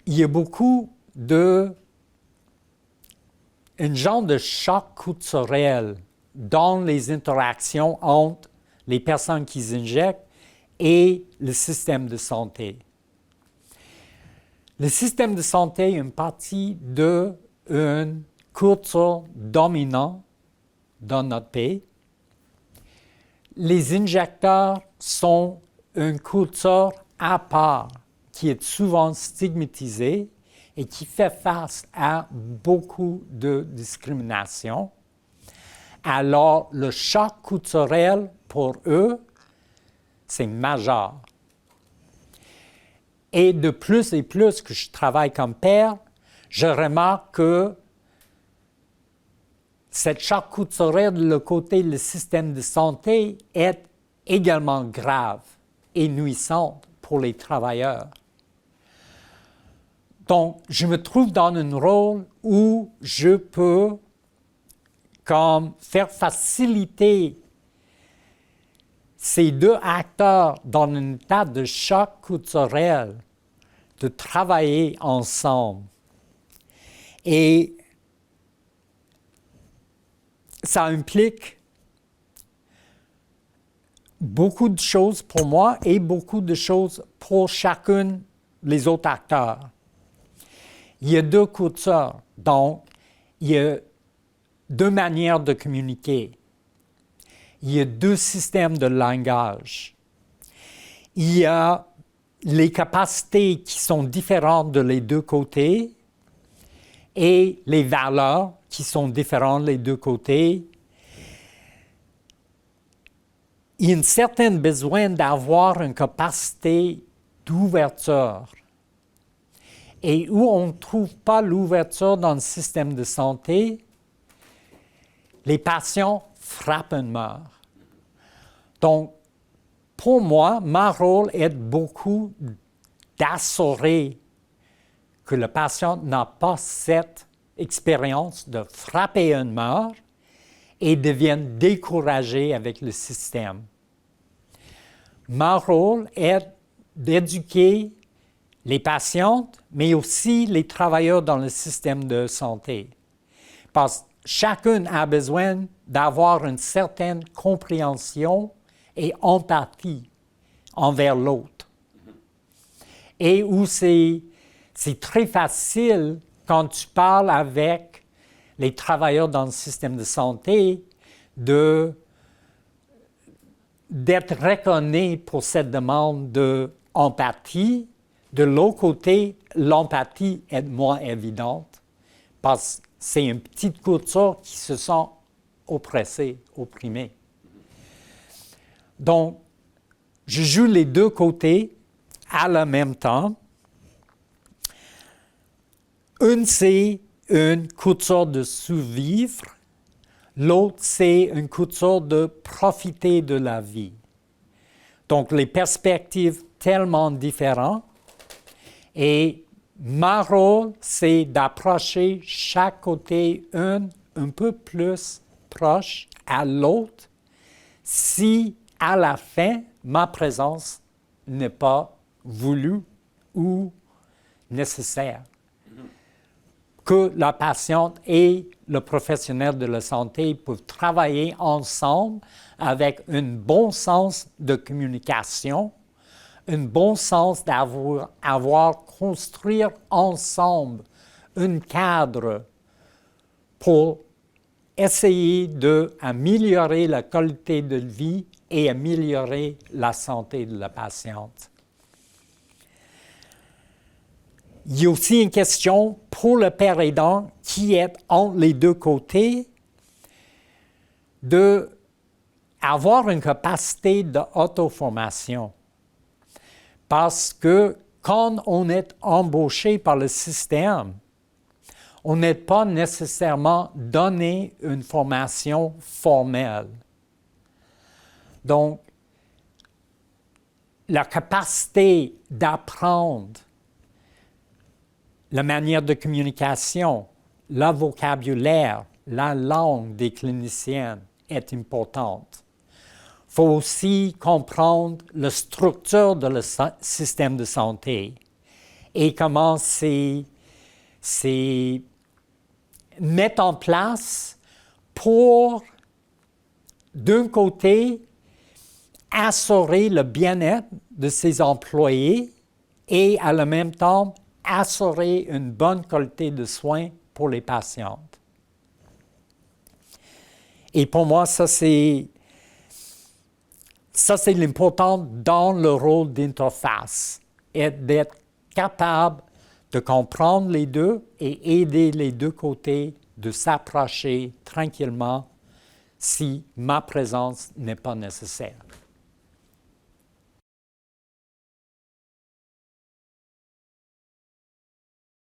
il y a beaucoup un genre de choc culturel dans les interactions entre les personnes qui injectent et le système de santé. Le système de santé est une partie d'une culture dominante dans notre pays. Les injecteurs sont une culture à part qui est souvent stigmatisée et qui fait face à beaucoup de discrimination. Alors, le choc culturel, pour eux, c'est majeur. Et de plus et plus que je travaille comme père, je remarque que cette choc culturel de le côté du système de santé est également grave et nuisante pour les travailleurs. Donc, je me trouve dans un rôle où je peux comme faire faciliter ces deux acteurs dans un état de choc culturel de travailler ensemble. Et ça implique beaucoup de choses pour moi et beaucoup de choses pour chacun des autres acteurs. Il y a deux cultures, donc il y a deux manières de communiquer. Il y a deux systèmes de langage. Il y a les capacités qui sont différentes de les deux côtés et les valeurs qui sont différentes des deux côtés. Il y a un certain besoin d'avoir une capacité d'ouverture. Et où on ne trouve pas l'ouverture dans le système de santé, les patients frappent un mur. Donc, pour moi, mon rôle est beaucoup d'assurer que le patient n'a pas cette expérience de frapper un mur et devienne découragé avec le système. Mon rôle est d'éduquer les patientes, mais aussi les travailleurs dans le système de santé. Parce que chacun a besoin d'avoir une certaine compréhension et empathie envers l'autre. Et où c'est très facile quand tu parles avec les travailleurs dans le système de santé d'être reconnu pour cette demande d'empathie. De l'autre côté, l'empathie est moins évidente parce que c'est une petite culture qui se sent oppressée, opprimée. Donc, je joue les deux côtés à la même temps. Une, c'est une culture de survivre. L'autre, c'est une culture de profiter de la vie. Donc, les perspectives tellement différentes. Et mon rôle, c'est d'approcher chaque côté un peu plus proche à l'autre si, à la fin, ma présence n'est pas voulue ou nécessaire. Que la patiente et le professionnel de la santé peuvent travailler ensemble avec un bon sens de communication, un bon sens d'avoir construire ensemble un cadre pour essayer d'améliorer la qualité de vie et améliorer la santé de la patiente. Il y a aussi une question pour le père aidant qui est entre les deux côtés d'avoir une capacité d'auto-formation. Parce que quand on est embauché par le système, on n'est pas nécessairement donné une formation formelle. Donc, la capacité d'apprendre la manière de communication, le vocabulaire, la langue des cliniciens est importante. Il faut aussi comprendre la structure de le système de santé et comment c'est mettre en place pour, d'un côté, assurer le bien-être de ses employés et, à le même temps, assurer une bonne qualité de soins pour les patientes. Et pour moi, ça c'est l'important dans le rôle d'interface, et d'être capable de comprendre les deux et aider les deux côtés de s'approcher tranquillement si ma présence n'est pas nécessaire.